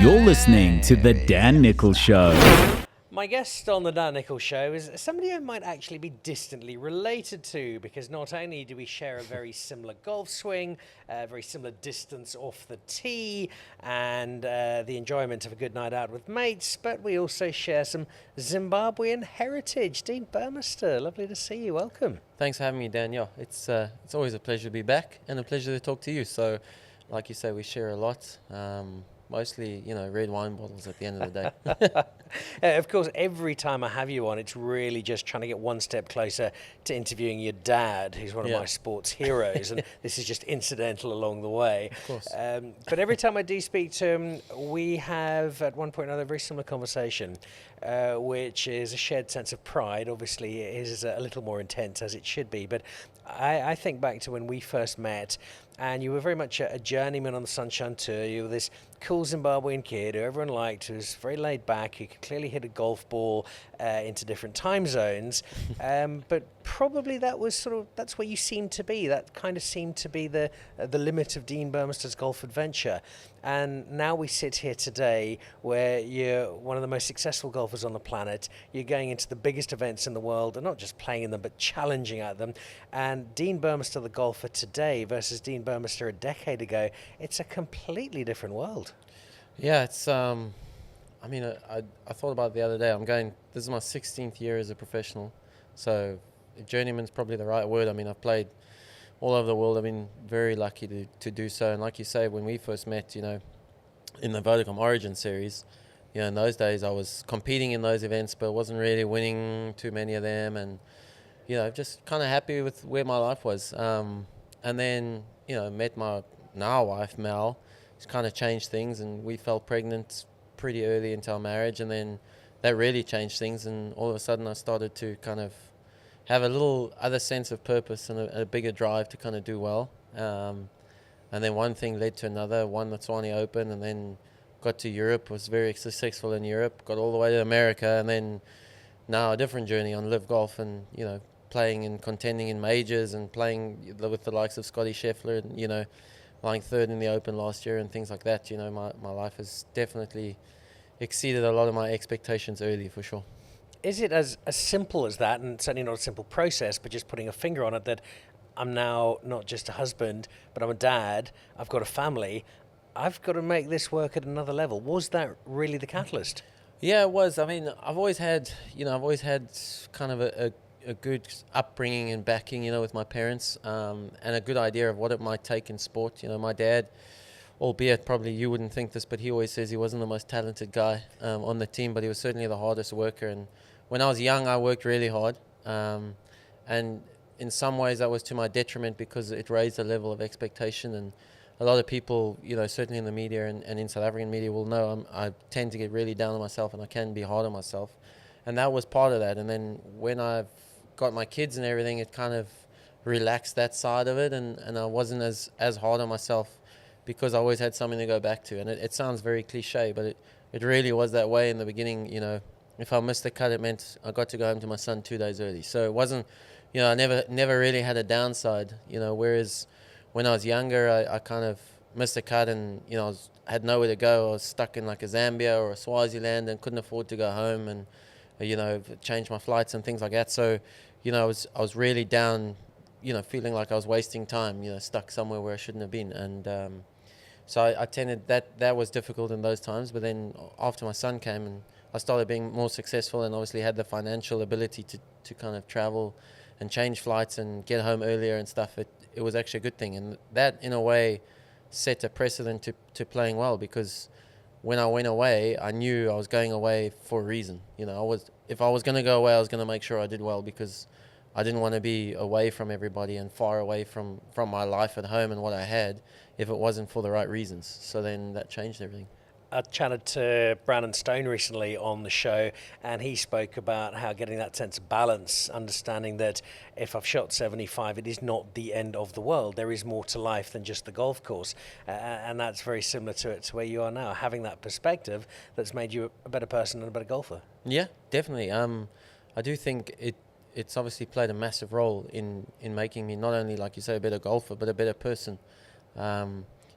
You're listening to The Dan Nicholl Show. My guest on the Dan Nicholl Show is somebody I might actually be distantly related to, because not only do we share a very similar golf swing, a very similar distance off the tee, and the enjoyment of a good night out with mates, but we also share some Zimbabwean heritage. Dean Burmester, lovely to see you. Welcome. Thanks for having me, Dan. Yeah, it's always a pleasure to be back and a pleasure to talk to you. So, like you say, we share a lot. Mostly, red wine bottles at the end of the day. Of course, every time I have you on, it's really just trying to get one step closer to interviewing your dad, who's one of my sports heroes, and this is just incidental along the way. Of course. But every time I do speak to him, we have, at one point or another, a very similar conversation, which is a shared sense of pride. Obviously, it is a little more intense, as it should be, but I think back to when we first met, and you were very much a journeyman on the Sunshine Tour. You were this cool Zimbabwean kid who everyone liked, who was very laid back, who could clearly hit a golf ball into different time zones. But probably that's where you seemed to be. That kind of seemed to be the limit of Dean Burmester's golf adventure. And now we sit here today where you're one of the most successful golfers on the planet. You're going into the biggest events in the world, and not just playing in them, but challenging at them. And Dean Burmester, the golfer today, versus Dean Burmester a decade ago, it's a completely different world. Yeah, it's. I thought about it the other day. This is my 16th year as a professional, so journeyman's probably the right word. I mean, I've played all over the world. I've been very lucky to do so. And like you say, when we first met, in the Vodacom Origin series, in those days I was competing in those events, but wasn't really winning too many of them, and just kind of happy with where my life was. And then met my now wife Mel. It's kind of changed things, and we fell pregnant pretty early into our marriage, and then that really changed things, and all of a sudden I started to kind of have a little other sense of purpose and a bigger drive to kind of do well. And then one thing led to another, won the Swanee Open, and then got to Europe, was very successful in Europe, got all the way to America, and then now a different journey on LIV Golf, and playing and contending in majors and playing with the likes of Scotty Scheffler, and lying third in the Open last year and things like that. My life has definitely exceeded a lot of my expectations early, for sure. Is it as simple as that, and certainly not a simple process, but just putting a finger on it, that I'm now not just a husband, but I'm a dad, I've got a family, I've got to make this work at another level? Was that really the catalyst? Yeah, it was. I mean, I've always had kind of a good upbringing and backing, with my parents, and a good idea of what it might take in sport. My dad, albeit probably you wouldn't think this, but he always says he wasn't the most talented guy on the team, but he was certainly the hardest worker. And when I was young, I worked really hard, and in some ways that was to my detriment, because it raised the level of expectation. And a lot of people, certainly in the media and in South African media, will know I tend to get really down on myself, and I can be hard on myself. And that was part of that. And then when I've got my kids and everything, it kind of relaxed that side of it, and I wasn't as hard on myself, because I always had something to go back to. And it sounds very cliche, but it really was that way in the beginning. If I missed the cut, it meant I got to go home to my son 2 days early. So it wasn't, I never really had a downside, whereas when I was younger, I kind of missed the cut, and, I had nowhere to go. I was stuck in like a Zambia or a Swaziland and couldn't afford to go home, and, change my flights and things like that. So, I was really down, feeling like I was wasting time, stuck somewhere where I shouldn't have been. And so I tended, that was difficult in those times. But then after my son came, and I started being more successful, and obviously had the financial ability to kind of travel and change flights and get home earlier and stuff, it was actually a good thing. And that, in a way, set a precedent to playing well, because when I went away, I knew I was going away for a reason. If I was going to go away, I was going to make sure I did well, because I didn't want to be away from everybody and far away from my life at home and what I had, if it wasn't for the right reasons. So then that changed everything. I chatted to Brandon Stone recently on the show, and he spoke about how getting that sense of balance, understanding that if I've shot 75, it is not the end of the world. There is more to life than just the golf course, and that's very similar to where you are now, having that perspective that's made you a better person and a better golfer. Yeah, definitely. I do think it's obviously played a massive role in making me not only, like you say, a better golfer, but a better person.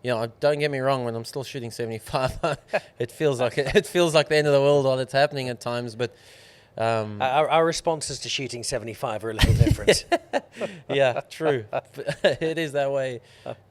don't get me wrong. When I'm still shooting 75, it feels like the end of the world while it's happening at times. But our responses to shooting 75 are a little different. yeah, true. It is that way.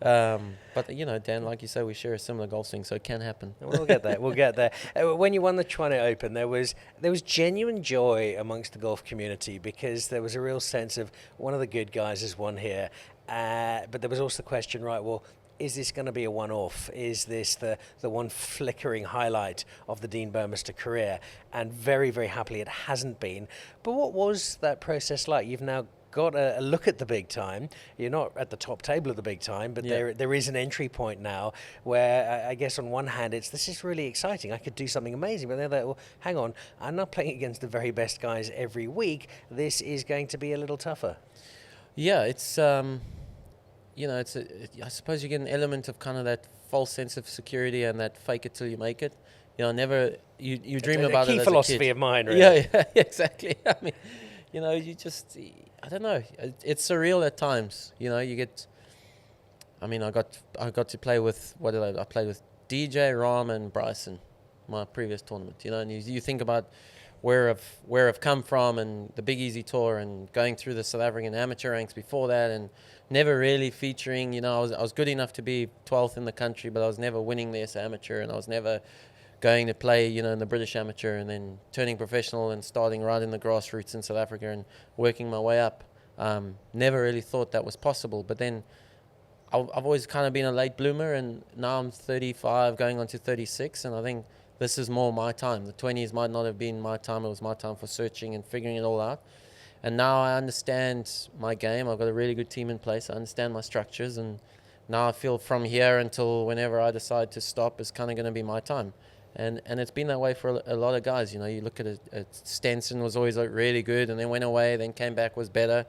But Dan, like you say, we share a similar golf swing, so it can happen. We'll get there. We'll get there. When you won the China Open, there was genuine joy amongst the golf community, because there was a real sense of one of the good guys has won here. But there was also the question, right? Well, is this going to be a one-off? Is this the one flickering highlight of the Dean Burmester career? And very, very happily it hasn't been. But what was that process like? You've now got a look at the big time. You're not at the top table of the big time, but there is an entry point now where I guess on one hand this is really exciting. I could do something amazing, but then well, hang on, I'm not playing against the very best guys every week. This is going to be a little tougher. Yeah, it's I suppose you get an element of kind of that false sense of security and that fake it till you make it. You dream about it as a kid. Key philosophy of mine, really. Yeah, exactly. I mean, you just, I don't know. It's surreal at times. You get. I mean, I got to play with I played with DJ, Ram, and Bryson, my previous tournament. And you think about where I've come from, and the Big Easy Tour, and going through the South African amateur ranks before that, and never really featuring. I was good enough to be 12th in the country, but I was never winning the SA Amateur, and I was never going to play, in the British Amateur, and then turning professional and starting right in the grassroots in South Africa and working my way up. Never really thought that was possible, but then I've always kind of been a late bloomer, and now I'm 35 going on to 36, and I think this is more my time. The 20s might not have been my time. It was my time for searching and figuring it all out. And now I understand my game. I've got a really good team in place. I understand my structures. And now I feel from here until whenever I decide to stop is kind of going to be my time. And it's been that way for a lot of guys. You look at it, Stenson was always really good, and then went away, then came back, was better.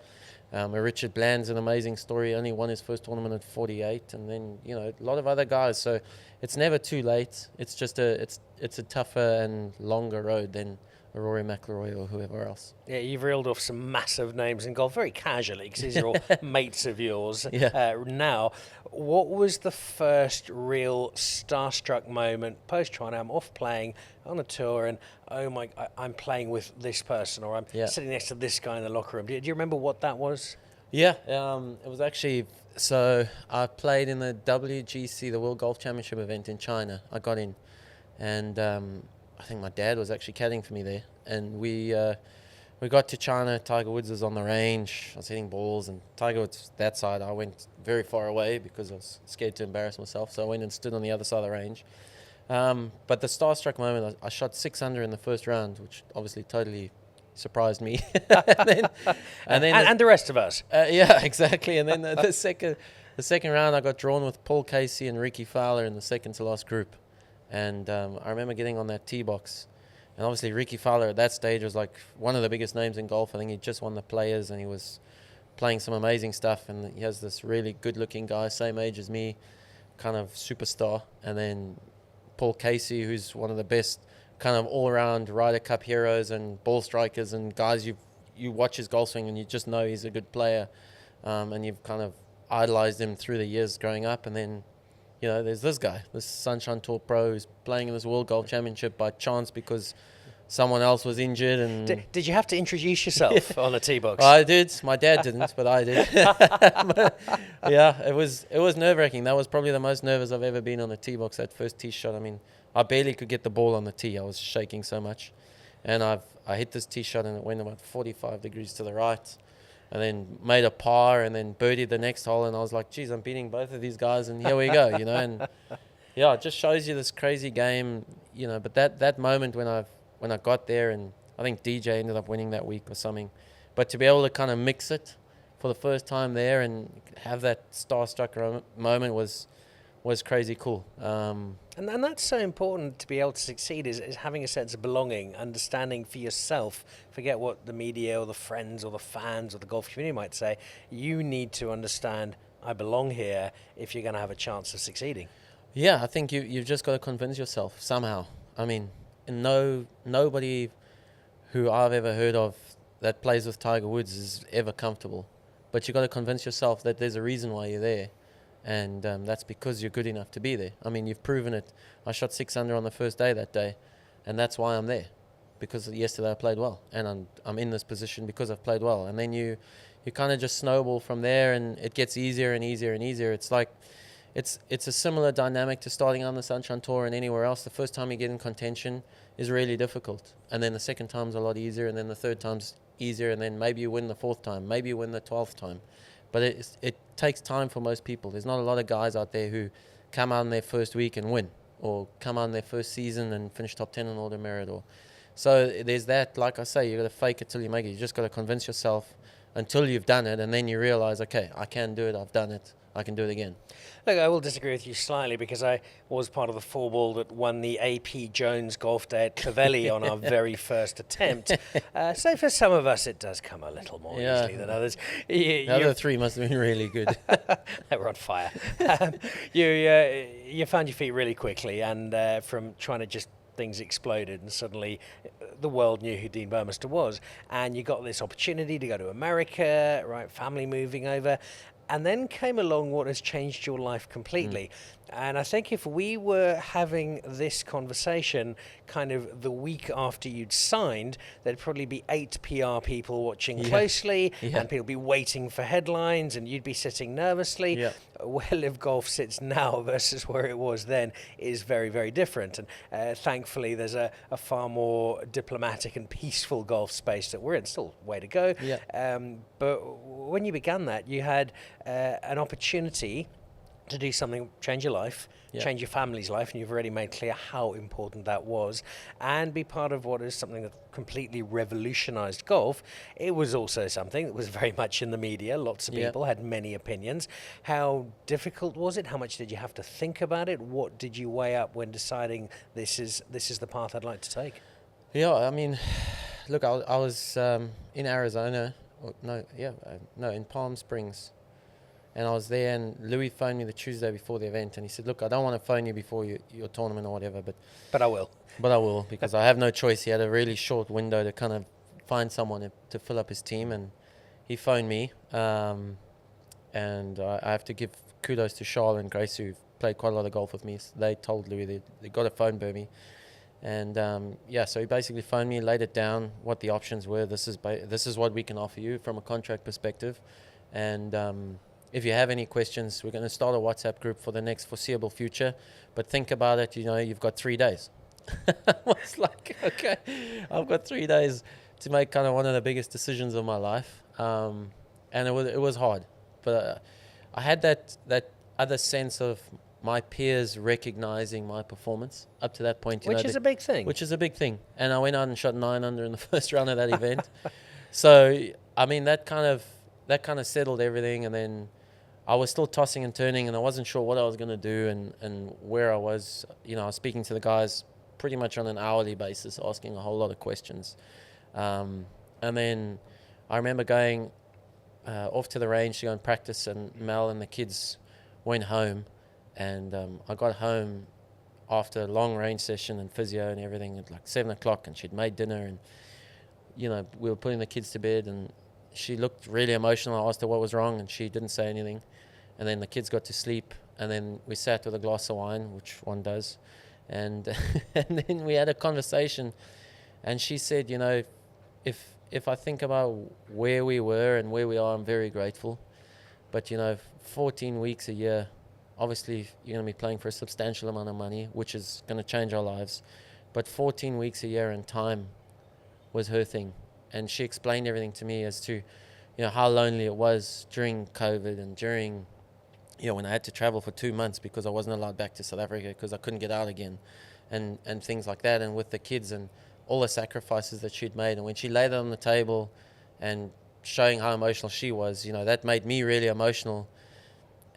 Richard Bland's an amazing story. Only won his first tournament at 48, and then a lot of other guys. So it's never too late. It's just it's a tougher and longer road than a Rory McIlroy or whoever else. Yeah, you've reeled off some massive names in golf very casually, because these are all mates of yours. Now, what was the first real starstruck moment post-China? I'm off playing on the tour, and I'm playing with this person, or I'm sitting next to this guy in the locker room. Do you remember what that was? Yeah, it was actually, so I played in the WGC, the World Golf Championship event in China. I got in, and I think my dad was actually caddying for me there, and we got to China. Tiger Woods was on the range. I was hitting balls, and Tiger Woods that side. I went very far away because I was scared to embarrass myself, so I went and stood on the other side of the range. But the starstruck moment, I shot 6 under in the first round, which obviously totally surprised me. and the rest of us. Yeah, exactly. And then the second round, I got drawn with Paul Casey and Ricky Fowler in the second to last group. And I remember getting on that tee box, and obviously Ricky Fowler at that stage was like one of the biggest names in golf. I think he just won the Players, and he was playing some amazing stuff. And he has this really good-looking guy, same age as me, kind of superstar. And then Paul Casey, who's one of the best kind of all-around Ryder Cup heroes and ball strikers and guys you watch his golf swing and you just know he's a good player, and you've kind of idolized him through the years growing up. And then there's this guy, this Sunshine Tour pro, who's playing in this World Golf Championship by chance because someone else was injured. And did you have to introduce yourself on a tee box? I did. My dad didn't, but I did. But, yeah, it was nerve-wracking. That was probably the most nervous I've ever been on a tee box. That first tee shot. I mean, I barely could get the ball on the tee. I was shaking so much, and I hit this tee shot and it went about 45 degrees to the right. And then made a par and then birdied the next hole. And I was like, geez, I'm beating both of these guys. And here we go, And yeah, it just shows you this crazy game, But that moment when I got there, and I think DJ ended up winning that week or something. But to be able to kind of mix it for the first time there and have that starstruck moment was crazy cool. And that's so important to be able to succeed, is having a sense of belonging, understanding for yourself. Forget what the media or the friends or the fans or the golf community might say. You need to understand, I belong here, if you're going to have a chance of succeeding. Yeah, I think you've just got to convince yourself somehow. I mean, nobody who I've ever heard of that plays with Tiger Woods is ever comfortable. But you've got to convince yourself that there's a reason why you're there. And that's because you're good enough to be there. I mean, you've proven it. I shot 6 under on the first day that day, and that's why I'm there, because yesterday I played well, and I'm in this position because I've played well. And then you kind of just snowball from there, and it gets easier and easier and easier. It's like it's a similar dynamic to starting on the Sunshine Tour and anywhere else. The first time you get in contention is really difficult, and then the second time's a lot easier, and then the third time's easier, and then maybe you win the fourth time, maybe you win the 12th time. But it takes time for most people. There's not a lot of guys out there who come out in their first week and win, or come out in their first season and finish top 10 in Order Merit. So there's that. Like I say, you got to fake it till you make it. You just got to convince yourself until you've done it, and then you realize, okay, I can do it. I've done it. I can do it again. Look, I will disagree with you slightly, because I was part of the four ball that won the AP Jones Golf Day at Clovelly on our very first attempt. So for some of us, it does come a little more easily than others. The other three must have been really good. They were on fire. You found your feet really quickly, and from trying to just things exploded, and suddenly the world knew who Dean Burmester was, and you got this opportunity to go to America, right? Family moving over. And then came along what has changed your life completely. And I think if we were having this conversation kind of the week after you'd signed, there'd probably be 8 PR people watching closely, and people be waiting for headlines, and you'd be sitting nervously. Where LIV Golf sits now versus where it was then is very, very different. And thankfully, there's a far more diplomatic and peaceful golf space that we're in. Still way to go. But when you began that, you had an opportunity to do something, change your life, change your family's life, and you've already made clear how important that was, and be part of what is something that completely revolutionized golf. It was also something that was very much in the media. Lots of people had many opinions. How difficult was it? How much did you have to think about it? What did you weigh up when deciding this is the path I'd like to take? Yeah, I mean, look, I was in Arizona. In Palm Springs. And I was there, and Louis phoned me the Tuesday before the event, and he said, look, I don't want to phone you before your tournament or whatever, but I will. But I will, because I have no choice. He had a really short window to kind of find someone to fill up his team, and he phoned me. And I have to give kudos to Charlotte and Grace, who've played quite a lot of golf with me. So they told Louis they got a phone Burmy. And so he basically phoned me, laid it down, what the options were. This is what we can offer you from a contract perspective. And if you have any questions, we're going to start a WhatsApp group for the next foreseeable future. But think about it, you've got 3 days. I was like, okay, I've got 3 days to make kind of one of the biggest decisions of my life. And it was hard. But I had that other sense of my peers recognizing my performance up to that point. Which is a big thing. Which is a big thing. And I went out and shot 9 under in the first round of that event. So, I mean, that kind of settled everything. And then I was still tossing and turning, and I wasn't sure what I was going to do and where I was. I was speaking to the guys pretty much on an hourly basis, asking a whole lot of questions. And then I remember going off to the range to go and practice, and Mel and the kids went home. And I got home after a long range session and physio and everything at like 7 o'clock, and she'd made dinner, and we were putting the kids to bed, and she looked really emotional. I asked her what was wrong, and she didn't say anything. And then the kids got to sleep, and then we sat with a glass of wine, which one does, and and then we had a conversation. And she said, if I think about where we were and where we are, I'm very grateful. But 14 weeks a year, obviously you're going to be playing for a substantial amount of money, which is going to change our lives. But 14 weeks a year in time was her thing. And she explained everything to me as to, how lonely it was during COVID, and during, when I had to travel for 2 months because I wasn't allowed back to South Africa because I couldn't get out again, and things like that, and with the kids and all the sacrifices that she'd made. And when she laid it on the table and showing how emotional she was, that made me really emotional.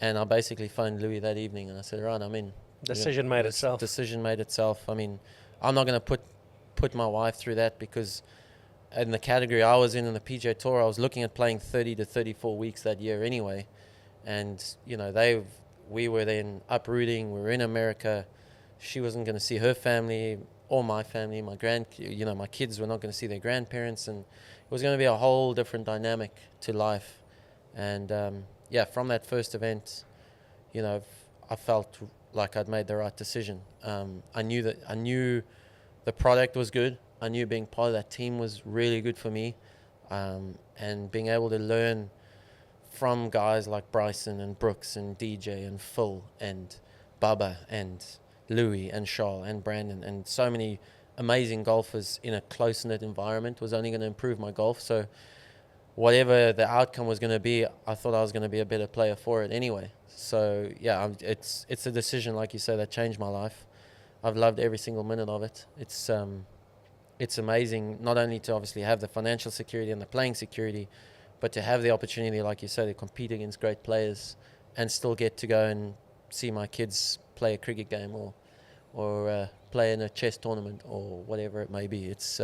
And I basically phoned Louis that evening, and I said, right, I'm in. Decision made itself. Decision made itself. I mean, I'm not going to put my wife through that, because in the category I was in the PGA Tour, I was looking at playing 30 to 34 weeks that year anyway. And, we were then uprooting. We were in America. She wasn't going to see her family or my family. My kids were not going to see their grandparents. And it was going to be a whole different dynamic to life. And, from that first event, I felt like I'd made the right decision. I knew the product was good. I knew being part of that team was really good for me, and being able to learn from guys like Bryson and Brooks and DJ and Phil and Bubba and Louis and Charles and Brandon and so many amazing golfers in a close-knit environment was only going to improve my golf. So whatever the outcome was going to be, I thought I was going to be a better player for it anyway. So yeah, it's a decision, like you say, that changed my life. I've loved every single minute of it. It's amazing not only to obviously have the financial security and the playing security, but to have the opportunity, like you say, to compete against great players and still get to go and see my kids play a cricket game or play in a chess tournament or whatever it may be. It's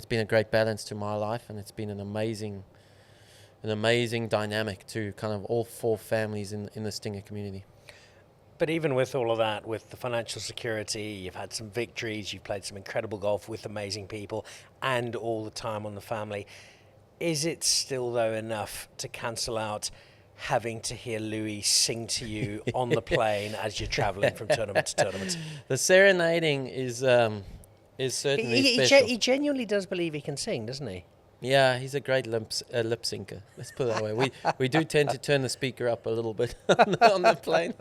been a great balance to my life, and it's been an amazing dynamic to kind of all four families in the Stinger community. But even with all of that, with the financial security, you've had some victories, you've played some incredible golf with amazing people, and all the time on the family. Is it still, though, enough to cancel out having to hear Louis sing to you on the plane as you're travelling from tournament to tournament? The serenading is certainly special. He genuinely does believe he can sing, doesn't he? Yeah, he's a great lip syncer. Let's put it that way. We do tend to turn the speaker up a little bit on the plane.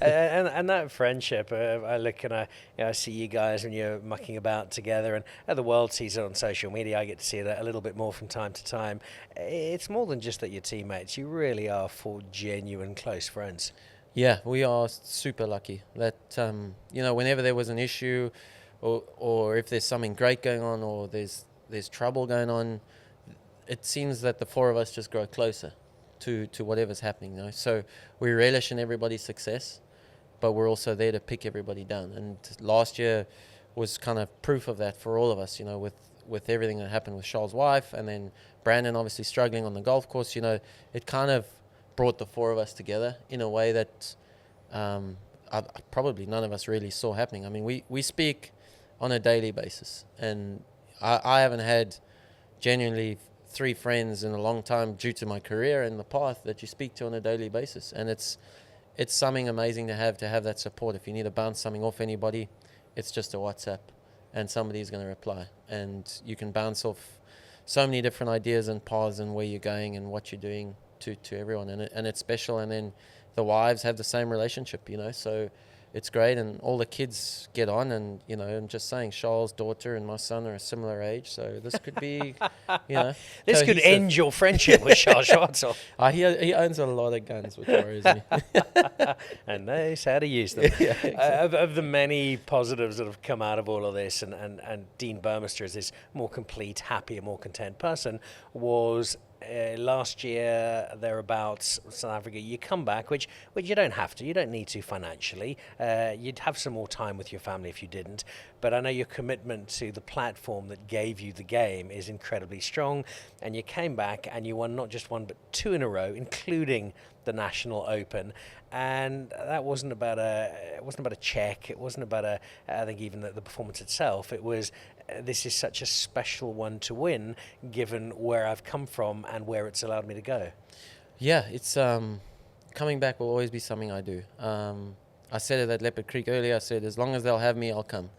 and that friendship, I look and I see you guys when you're mucking about together, and the world sees it on social media. I get to see it a little bit more from time to time. It's more than just that you're teammates. You really are four genuine close friends. Yeah, we are super lucky that whenever there was an issue, or if there's something great going on, or there's trouble going on, it seems that the four of us just grow closer to whatever's happening. So we relish in everybody's success, but we're also there to pick everybody down. And last year was kind of proof of that for all of us, with everything that happened with Charles' wife, and then Brandon obviously struggling on the golf course. It kind of brought the four of us together in a way that probably none of us really saw happening. I mean, we speak on a daily basis, and I haven't had genuinely 3 friends in a long time due to my career and the path that you speak to on a daily basis. And it's something amazing to have that support. If you need to bounce something off anybody, it's just a WhatsApp and somebody's going to reply. And you can bounce off so many different ideas and paths and where you're going and what you're doing to everyone. And it's special. And then the wives have the same relationship, so it's great, and all the kids get on, and I'm just saying, Charles' daughter and my son are a similar age, so this could be, this could end your friendship with Charles Schwartzel. He owns a lot of guns, which worries me. And knows how to use them. Yeah, exactly. Of the many positives that have come out of all of this, and Dean Burmester is this more complete, happier, more content person, was last year, thereabouts, South Africa, you come back, which you don't have to. You don't need to financially. You'd have some more time with your family if you didn't. But I know your commitment to the platform that gave you the game is incredibly strong. And you came back and you won not just one, but 2 in a row, including the National Open. And that wasn't about a check. It wasn't about I think even the performance itself. It was, this is such a special one to win, given where I've come from and where it's allowed me to go. Yeah, it's coming back will always be something I do. I said it at Leopard Creek earlier. I said, as long as they'll have me, I'll come.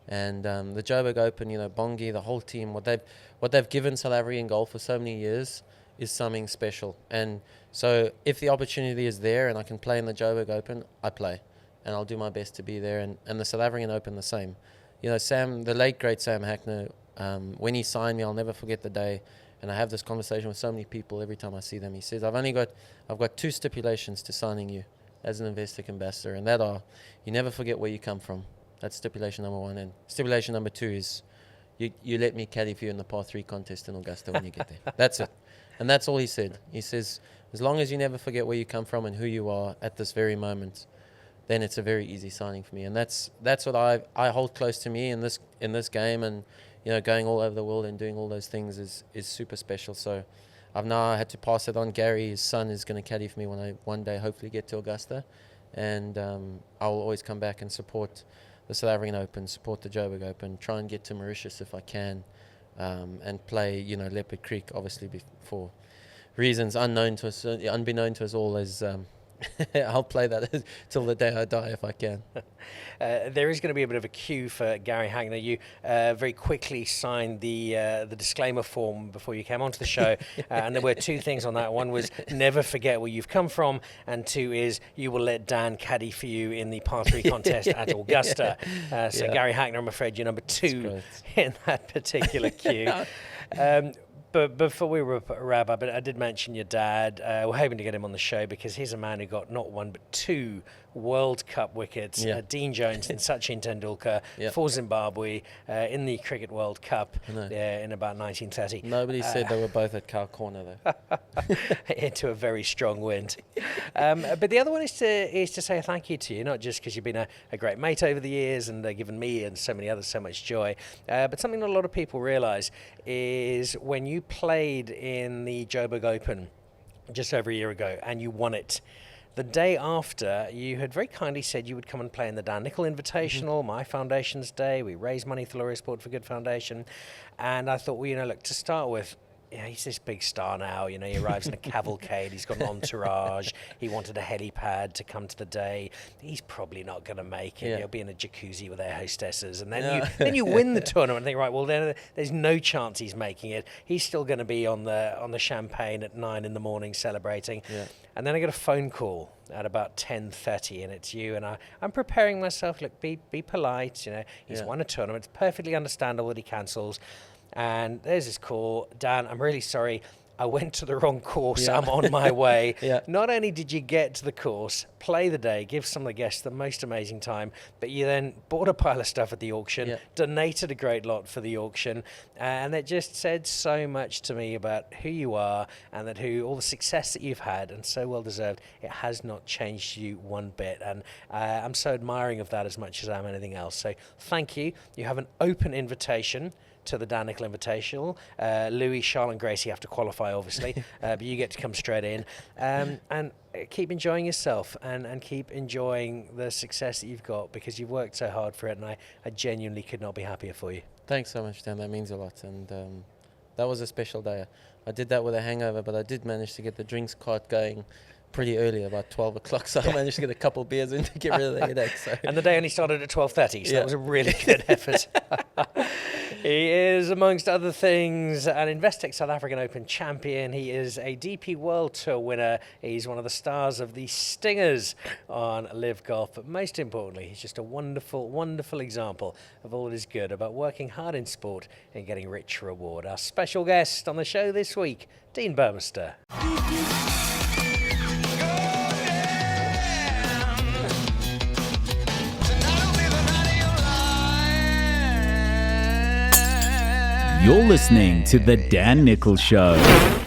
And the Joburg Open, Bongi, the whole team, what they've given South African golf for so many years is something special. And so if the opportunity is there and I can play in the Joburg Open, I play. And I'll do my best to be there. And the South African Open, the same. Sam, the late, great Sam Hackner, when he signed me, I'll never forget the day. And I have this conversation with so many people every time I see them. He says, I've got 2 stipulations to signing you as an Investec ambassador. And that are, you never forget where you come from. That's stipulation number 1. And stipulation number 2 is you let me caddy for you in the par 3 contest in Augusta when you get there. That's it. And that's all he said. He says, as long as you never forget where you come from and who you are at this very moment, then it's a very easy signing for me. And that's what I hold close to me in this game. And going all over the world and doing all those things is super special. So I've now had to pass it on. Gary, his son, is going to caddy for me when I one day hopefully get to Augusta. And I'll always come back and support the South African Open, support the Joburg Open, try and get to Mauritius if I can, and play, Leopard Creek, obviously for reasons unbeknown to us all, as I'll play that till the day I die if I can. There is going to be a bit of a queue for Gary Hagner. You very quickly signed the disclaimer form before you came onto the show, and there were two things on that. One was never forget where you've come from, and two is you will let Dan caddy for you in the par 3 contest at Augusta. So Gary Hagner, I'm afraid you're number 2 in that particular queue. But before we wrap up, I did mention your dad. We're hoping to get him on the show because he's a man who got not 1 but 2 World Cup wickets. Dean Jones and Sachin Tendulkar for Zimbabwe in the Cricket World Cup in about 1930. Nobody said they were both at Cow Corner, though. Into a very strong wind. But the other one is to say thank you to you, not just because you've been a great mate over the years and given me and so many others so much joy, but something that a lot of people realise is when you played in the Joburg Open just over a year ago and you won it, the day after, you had very kindly said you would come and play in the Dan Nicholl Invitational, my foundation's day. We raise money for Laureate Sport for Good Foundation. And I thought, well, look, to start with, he's this big star now. He arrives in a cavalcade. He's got an entourage. He wanted a helipad to come to the day. He's probably not going to make it. He'll be in a jacuzzi with air hostesses. And then you win the tournament and think, right, well, then there's no chance he's making it. He's still going to be on the champagne at 9 in the morning celebrating. And then I get a phone call at about 10:30, and it's you. And I'm preparing myself. Look, be polite. He's won a tournament. It's perfectly understandable that he cancels. And there's this call. Dan, I'm really sorry. I went to the wrong course. I'm on my way. Not only did you get to the course, play the day, give some of the guests the most amazing time, but you then bought a pile of stuff at the auction, donated a great lot for the auction, and it just said so much to me about who you are and that all the success that you've had, and so well deserved. It has not changed you one bit, and I'm so admiring of that as much as I am anything else. So thank you. You have an open invitation to the Dan Nicholl Invitational. Louis, Charles and Gracie have to qualify, obviously, but you get to come straight in. And keep enjoying yourself and keep enjoying the success that you've got because you've worked so hard for it, and I genuinely could not be happier for you. Thanks so much, Dan. That means a lot. And that was a special day. I did that with a hangover, but I did manage to get the drinks cart going pretty early, about 12 o'clock, so I managed to get a couple of beers in to get rid of the headache. So. And the day only started at 12:30, so that was a really good effort. He is, amongst other things, an Investec South African Open champion. He is a DP World Tour winner. He's one of the stars of the Stingers on LIV Golf. But most importantly, he's just a wonderful, wonderful example of all that is good about working hard in sport and getting rich reward. Our special guest on the show this week, Dean Burmester. You're listening to The Dan Nicholl Show.